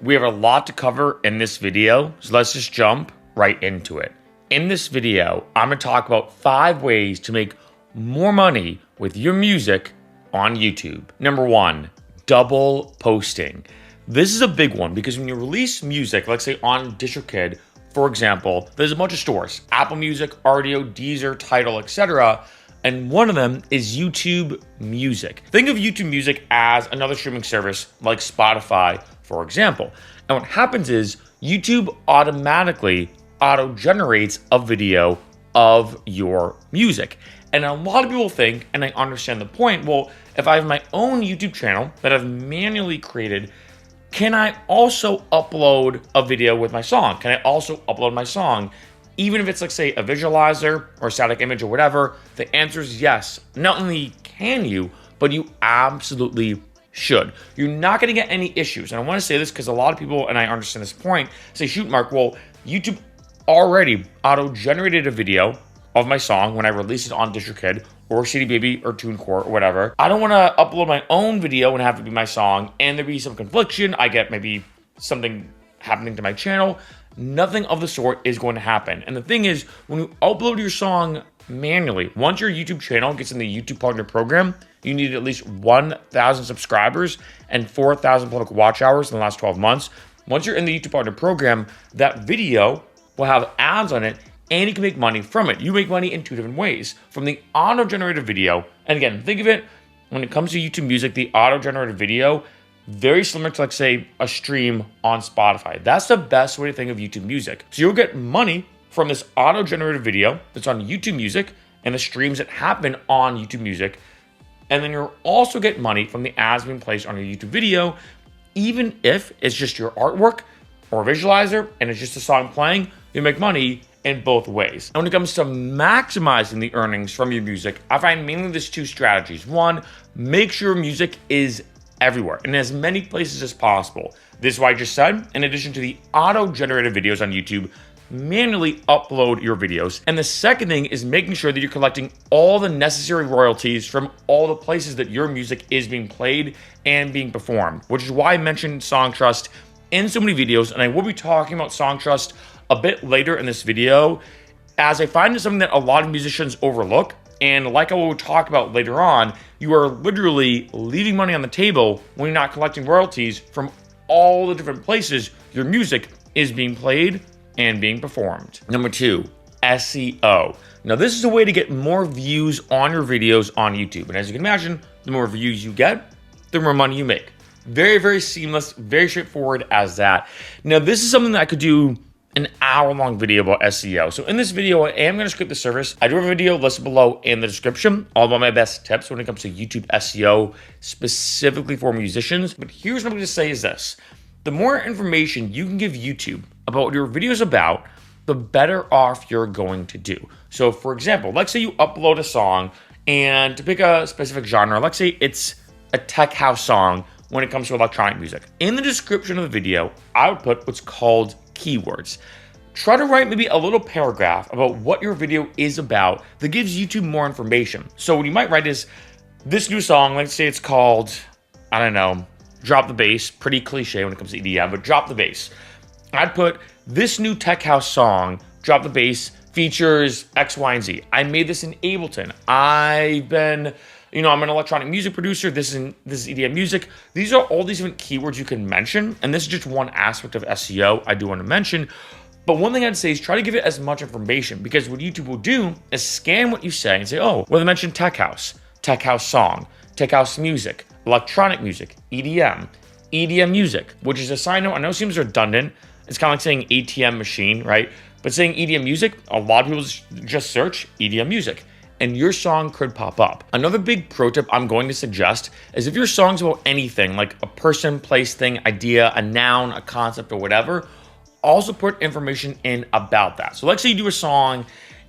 We have a lot to cover in this video, so let's just jump right into it. In this video, I'm going to talk about 5 ways to make more money with your music on YouTube. Number 1, double posting. This is a big one because when you release music, let's say on DistroKid, for example, there's a bunch of stores, Apple Music, Rdio, Deezer, Tidal, etc. And one of them is YouTube Music. Think of YouTube Music as another streaming service like Spotify, for example. And what happens is YouTube automatically auto-generates a video of your music. And a lot of people think, and I understand the point, well, if I have my own YouTube channel that I've manually created, can I also upload a video with my song? Can I also upload my song? Even if it's like, say, a visualizer or a static image or whatever, the answer is yes. Not only can you, but you absolutely should. You're not gonna get any issues. And I wanna say this because a lot of people, and I understand this point, say, shoot, Mark, well, YouTube already auto-generated a video of my song when I release it on DistroKid or CD Baby or TuneCore or whatever. I don't wanna upload my own video and have it be my song and there be some confliction. I get maybe something happening to my channel. Nothing of the sort is going to happen. And the thing is, when you upload your song manually, once your YouTube channel gets in the YouTube Partner Program, you need at least 1,000 subscribers and 4,000 public watch hours in the last 12 months. Once you're in the YouTube Partner Program, that video will have ads on it and you can make money from it. You make money in 2 different ways. From the auto-generated video, and again, think of it, when it comes to YouTube Music, the auto-generated video, very similar to, like, say, a stream on Spotify. That's the best way to think of YouTube Music. So you'll get money from this auto-generated video that's on YouTube Music and the streams that happen on YouTube Music. And then you'll also get money from the ads being placed on your YouTube video, even if it's just your artwork or a visualizer and it's just a song playing, you make money in both ways. And when it comes to maximizing the earnings from your music, I find mainly there's 2 strategies. 1, make sure music is everywhere in as many places as possible. This is why I just said, in addition to the auto-generated videos on YouTube, manually upload your videos. And the second thing is making sure that you're collecting all the necessary royalties from all the places that your music is being played and being performed, which is why I mentioned Song Trust in so many videos. And I will be talking about Song Trust a bit later in this video, as I find it's something that a lot of musicians overlook. And like I will talk about later on, you are literally leaving money on the table when you're not collecting royalties from all the different places your music is being played and being performed. Number 2, SEO. Now, this is a way to get more views on your videos on YouTube. And as you can imagine, the more views you get, the more money you make. Very, very seamless, very straightforward as that. Now, this is something that I could do an hour-long video about SEO. So in this video, I am going to script the service. I do have a video listed below in the description, all about my best tips when it comes to YouTube SEO, specifically for musicians. But here's what I'm going to say is this. The more information you can give YouTube about what your video is about, the better off you're going to do. So for example, let's say you upload a song, and to pick a specific genre, let's say it's a tech house song when it comes to electronic music. In the description of the video, I would put what's called keywords. Try to write maybe a little paragraph about what your video is about that gives YouTube more information. So what you might write is, this new song, let's say it's called, I don't know, Drop the Bass, pretty cliche when it comes to EDM, but Drop the Bass. I'd put, this new tech house song, Drop the Bass, features X, Y, and Z. I made this in Ableton. I'm an electronic music producer. This is EDM music. These are all these different keywords you can mention. And this is just one aspect of SEO I do want to mention. But one thing I'd say is try to give it as much information, because what YouTube will do is scan what you say and say, oh, well, they mentioned tech house song, tech house music, electronic music, EDM music, which is a side note. I know it seems redundant. It's kind of like saying ATM machine, right? But saying EDM music, a lot of people just search EDM music, and your song could pop up. Another big pro tip I'm going to suggest is if your song's about anything, like a person, place, thing, idea, a noun, a concept, or whatever, also put information in about that. So let's say you do a song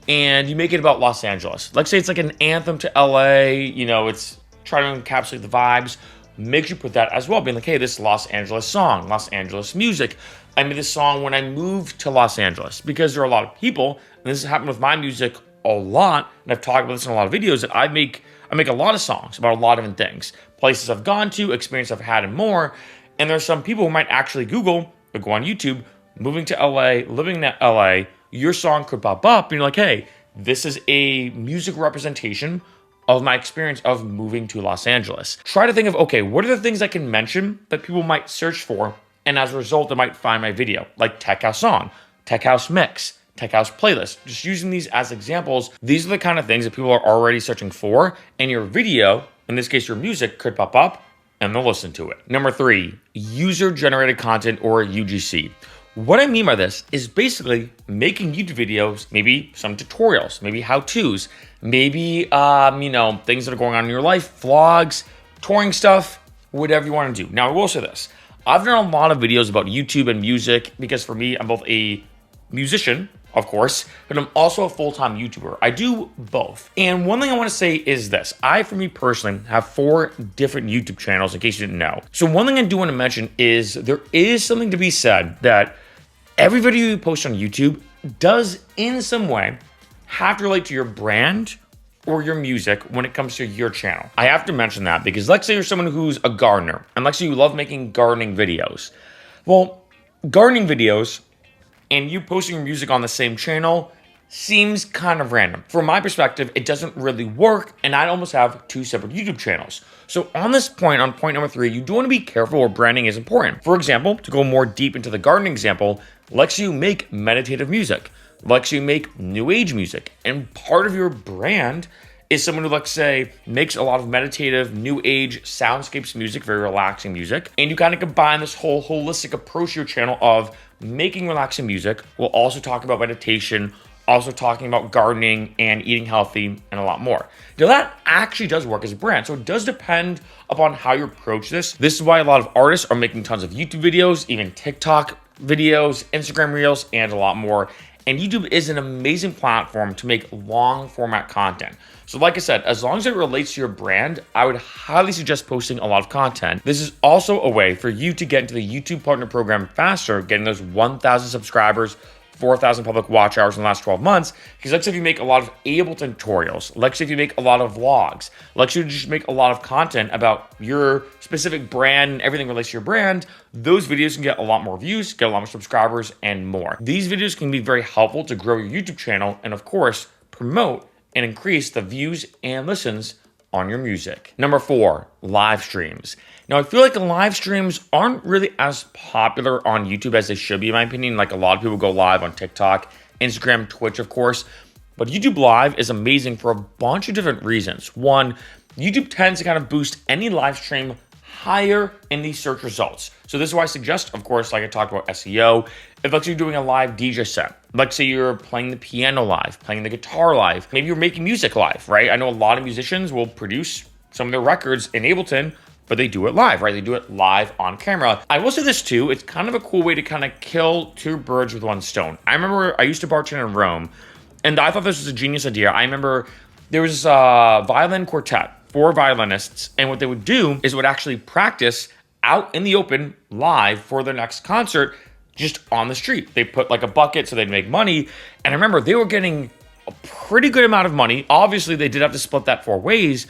and you make it about Los Angeles. Let's say it's like an anthem to LA, it's trying to encapsulate the vibes. Make sure you put that as well, being like, hey, this Los Angeles song, Los Angeles music. I made this song when I moved to Los Angeles, because there are a lot of people, and this has happened with my music a lot, and I've talked about this in a lot of videos, that I make a lot of songs about a lot of different things, places I've gone to, experience I've had, and more. And there's some people who might actually Google or go on YouTube, moving to LA, living in LA, your song could pop up and you're like, hey, this is a music representation of my experience of moving to Los Angeles. Try to think of, okay, what are the things I can mention that people might search for, and as a result, they might find my video, like Tech House Song, Tech House Mix, Tech House Playlist. Just using these as examples, these are the kind of things that people are already searching for, and your video, in this case your music, could pop up and they'll listen to it. Number 3, user-generated content or UGC. What I mean by this is basically making YouTube videos, maybe some tutorials, maybe how-tos, maybe, things that are going on in your life, vlogs, touring stuff, whatever you want to do. Now, I will say this. I've done a lot of videos about YouTube and music because for me, I'm both a musician, of course, but I'm also a full-time YouTuber. I do both. And one thing I want to say is this. For me personally, have 4 different YouTube channels in case you didn't know. So one thing I do want to mention is there is something to be said that every video you post on YouTube does in some way have to relate to your brand or your music when it comes to your channel. I have to mention that because let's say you're someone who's a gardener and let's say you love making gardening videos. Well, gardening videos and you posting your music on the same channel seems kind of random. From my perspective, it doesn't really work, and I'd almost have 2 separate YouTube channels. So on this point, on point number 3, you do want to be careful where branding is important. For example, to go more deep into the gardening example, let's say you make meditative music, let's say you make new age music, and part of your brand is someone who, let's say, makes a lot of meditative, new age soundscapes music, very relaxing music, and you kind of combine this whole holistic approach to your channel of making relaxing music. We'll also talk about meditation, also talking about gardening and eating healthy and a lot more. Now that actually does work as a brand. So it does depend upon how you approach this. This is why a lot of artists are making tons of YouTube videos, even TikTok videos, Instagram Reels, and a lot more. And YouTube is an amazing platform to make long format content. So like I said, as long as it relates to your brand, I would highly suggest posting a lot of content. This is also a way for you to get into the YouTube Partner Program faster, getting those 1,000 subscribers, 4,000 public watch hours in the last 12 months. Because let's say if you make a lot of Ableton tutorials, let's say if you make a lot of vlogs, let's say you just make a lot of content about your specific brand and everything relates to your brand, those videos can get a lot more views, get a lot more subscribers, and more. These videos can be very helpful to grow your YouTube channel and of course, promote and increase the views and listens on your music. Number 4, live streams. Now, I feel like live streams aren't really as popular on YouTube as they should be, in my opinion. Like a lot of people go live on TikTok, Instagram, Twitch, of course. But YouTube Live is amazing for a bunch of different reasons. One, YouTube tends to kind of boost any live stream higher in the search results. So this is why I suggest, of course, like I talked about SEO, if let's say you're doing a live DJ set, let's say you're playing the piano live, playing the guitar live, maybe you're making music live, right? I know a lot of musicians will produce some of their records in Ableton, but they do it live, right? They do it live on camera. I will say this too, it's kind of a cool way to kind of kill 2 birds with 1 stone. I remember I used to bartend in Rome, and I thought this was a genius idea. I remember there was a violin quartet, 4 violinists, and what they would do is would actually practice out in the open live for their next concert just on the street. They put like a bucket so they'd make money, and I remember they were getting a pretty good amount of money. Obviously, they did have to split that 4 ways,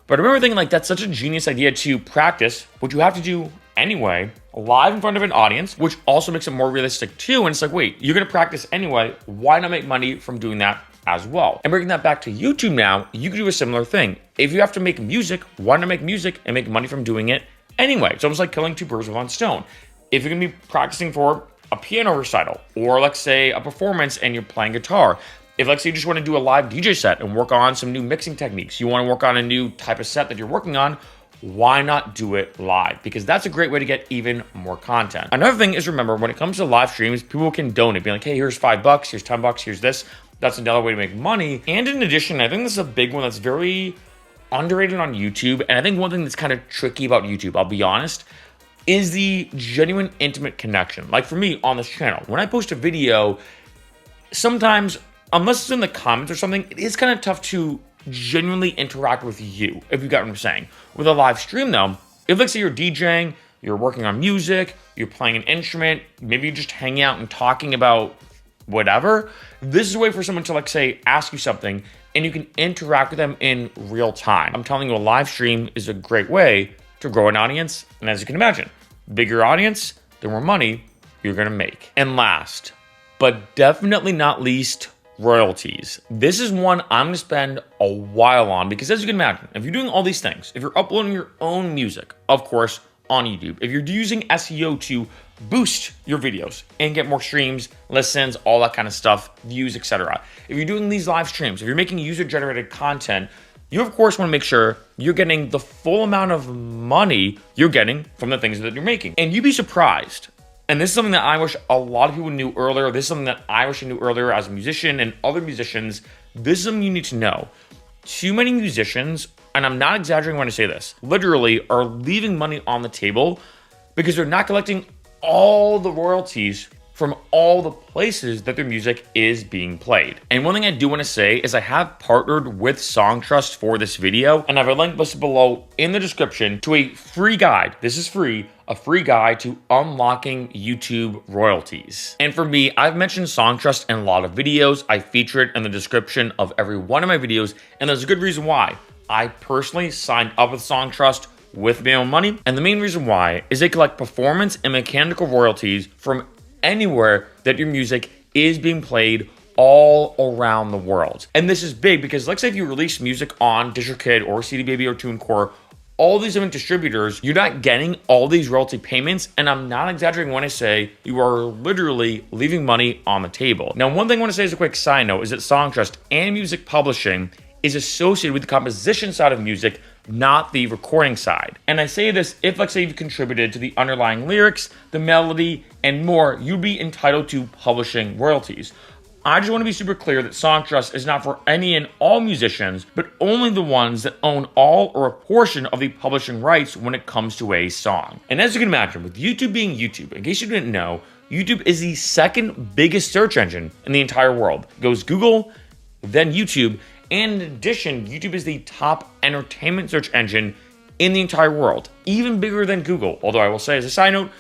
but I remember thinking like that's such a genius idea to practice, which you have to do anyway, live in front of an audience, which also makes it more realistic too. And it's like, wait, you're gonna practice anyway, why not make money from doing that as well? And bringing that back to YouTube now, you can do a similar thing. If you have to make music, why not make music and make money from doing it anyway? It's almost like killing 2 birds with 1 stone. If you're gonna be practicing for a piano recital, or let's say a performance and you're playing guitar, if let's say you just want to do a live DJ set and work on some new mixing techniques, you want to work on a new type of set that you're working on, why not do it live? Because that's a great way to get even more content. Another thing is, remember, when it comes to live streams, people can donate, be like, hey, here's $5, here's $10, here's this. That's another way to make money. And in addition, I think this is a big one that's very underrated on YouTube. And I think one thing that's kind of tricky about YouTube, I'll be honest, is the genuine intimate connection. Like for me on this channel, when I post a video, sometimes, unless it's in the comments or something, it is kind of tough to genuinely interact with you, if you got what I'm saying. With a live stream though, if let's say you're DJing, you're working on music, you're playing an instrument, maybe you're just hanging out and talking about whatever, this is a way for someone to, like, say, ask you something and you can interact with them in real time. I'm telling you, a live stream is a great way to grow an audience. And as you can imagine, Bigger audience, the more money you're gonna make. And last, but definitely not least, royalties. This is one I'm gonna spend a while on because, as you can imagine, if you're doing all these things, if you're uploading your own music, of course, on YouTube, if you're using SEO to boost your videos and get more streams, listens, all that kind of stuff, views, etc. If you're doing these live streams, if you're making user-generated content, you of course want to make sure you're getting the full amount of money you're getting from the things that you're making. And you'd be surprised. And this is something that I wish a lot of people knew earlier. This is something that I wish I knew earlier as a musician and other musicians. This is something you need to know. Too many musicians, and I'm not exaggerating when I say this, literally are leaving money on the table because they're not collecting all the royalties from all the places that their music is being played. And one thing I do want to say is I have partnered with Songtrust for this video, and I have a link listed below in the description to a free guide. This is free, a free guide to unlocking YouTube royalties. And for me, I've mentioned Songtrust in a lot of videos. I feature it in the description of every one of my videos, and there's a good reason why. I personally signed up with Songtrust with my own money, and the main reason why is they collect performance and mechanical royalties from anywhere that your music is being played all around the world. And this is big because, let's say if you release music on DistroKid or CD Baby or TuneCore, all these different distributors, you're not getting all these royalty payments. And I'm not exaggerating when I say you are literally leaving money on the table. Now, one thing I want to say as a quick side note is that Songtrust and music publishing is associated with the composition side of music, not the recording side. And I say this if, let's say, you've contributed to the underlying lyrics, the melody, and more, you'd be entitled to publishing royalties. I just want to be super clear that Songtrust is not for any and all musicians, but only the ones that own all or a portion of the publishing rights when it comes to a song. And as you can imagine, with YouTube being YouTube, in case you didn't know, YouTube is the second biggest search engine in the entire world. It goes Google, then YouTube, and in addition, YouTube is the top entertainment search engine in the entire world, even bigger than Google. Although I will say, as a side note,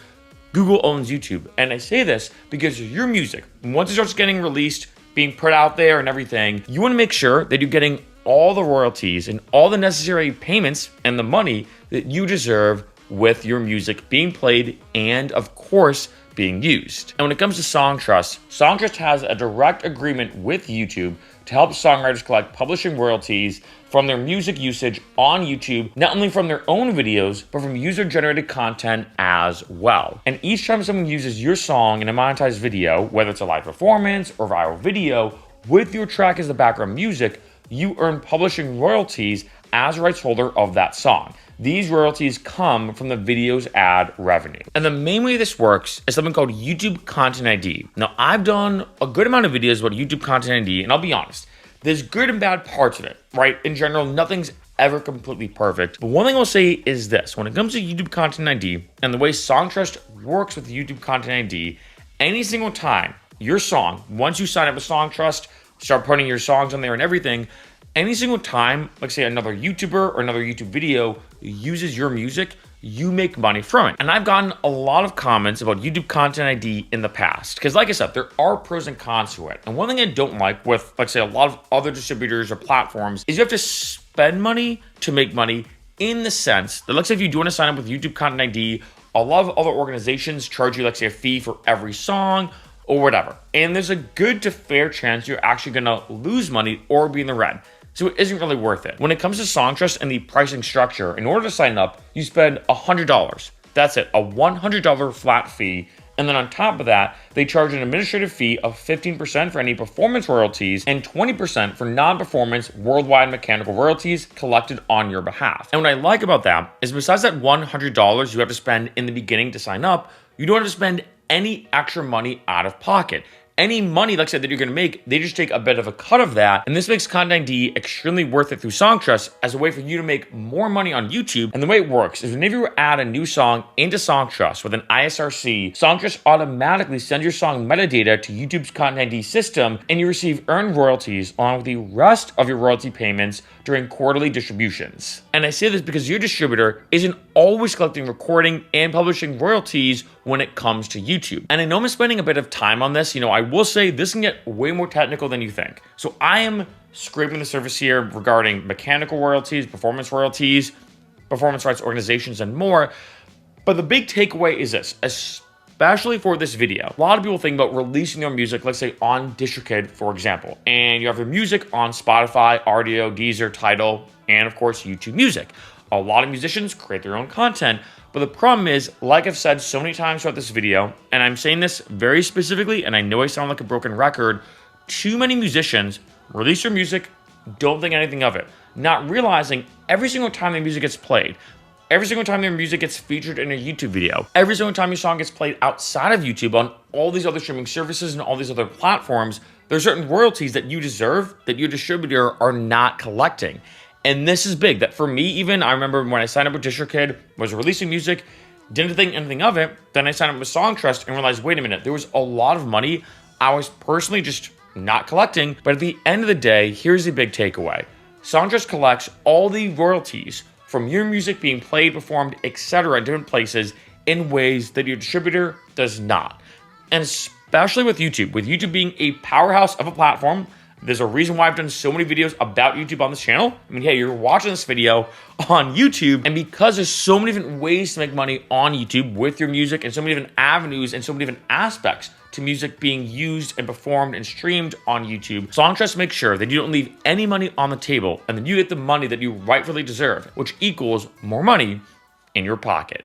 Google owns YouTube. And I say this because your music, once it starts getting released, being put out there and everything, you want to make sure that you're getting all the royalties and all the necessary payments and the money that you deserve with your music being played and, of course, being used. And when it comes to Songtrust, Songtrust has a direct agreement with YouTube to help songwriters collect publishing royalties from their music usage on YouTube, not only from their own videos, but from user-generated content as well. And each time someone uses your song in a monetized video, whether it's a live performance or viral video, with your track as the background music, you earn publishing royalties as a rights holder of that song. These royalties come from the video's ad revenue. And the main way this works is something called YouTube Content ID. Now, I've done a good amount of videos about YouTube Content ID, and I'll be honest, there's good and bad parts of it, right? In general, nothing's ever completely perfect. But one thing I'll say is this: when it comes to YouTube Content ID and the way Songtrust works with YouTube Content ID, any single time your song, once you sign up with Songtrust, start putting your songs on there and everything, any single time, like say another YouTuber or another YouTube video uses your music, you make money from it. And I've gotten a lot of comments about YouTube Content ID in the past. Because like I said, there are pros and cons to it. And one thing I don't like with, like say, a lot of other distributors or platforms is you have to spend money to make money, in the sense that, let's say if you do want to sign up with YouTube Content ID, a lot of other organizations charge you, like say, a fee for every song or whatever. And there's a good to fair chance you're actually gonna lose money or be in the red. So it isn't really worth it. When it comes to Songtrust and the pricing structure, in order to sign up, you spend $100. That's it, a $100 flat fee. And then on top of that, they charge an administrative fee of 15% for any performance royalties and 20% for non-performance worldwide mechanical royalties collected on your behalf. And what I like about that is, besides that $100 you have to spend in the beginning to sign up, you don't have to spend any extra money out of pocket. Any money, like I said, that you're going to make, they just take a bit of a cut of that. And this makes Content ID extremely worth it through Songtrust as a way for you to make more money on YouTube. And the way it works is, whenever you add a new song into Songtrust with an ISRC, Songtrust automatically sends your song metadata to YouTube's Content ID system, and you receive earned royalties along with the rest of your royalty payments during quarterly distributions. And I say this because your distributor isn't always collecting recording and publishing royalties when it comes to YouTube. And I know I'm spending a bit of time on this. I will say this can get way more technical than you think. So I am scraping the surface here regarding mechanical royalties, performance rights organizations, and more. But the big takeaway is this, especially for this video. A lot of people think about releasing their music, let's say on DistroKid, for example, and you have your music on Spotify, RDO, Deezer, Tidal, and of course, YouTube Music. A lot of musicians create their own content, but the problem is, like I've said so many times throughout this video, and I'm saying this very specifically, and I know I sound like a broken record, too many musicians release their music, don't think anything of it, not realizing every single time their music gets played, every single time their music gets featured in a YouTube video, every single time your song gets played outside of YouTube on all these other streaming services and all these other platforms, there's certain royalties that you deserve that your distributor are not collecting. And this is big, that for me even, I remember when I signed up with DistroKid, was releasing music, didn't think anything of it, then I signed up with Songtrust and realized, wait a minute, there was a lot of money I was personally just not collecting. But at the end of the day, here's the big takeaway. Songtrust collects all the royalties from your music being played, performed, etc. in different places in ways that your distributor does not. And especially with YouTube being a powerhouse of a platform, there's a reason why I've done so many videos about YouTube on this channel. I mean, hey, you're watching this video on YouTube, and because there's so many different ways to make money on YouTube with your music and so many different avenues and so many different aspects to music being used and performed and streamed on YouTube, Songtrust makes sure that you don't leave any money on the table and that you get the money that you rightfully deserve, which equals more money in your pocket.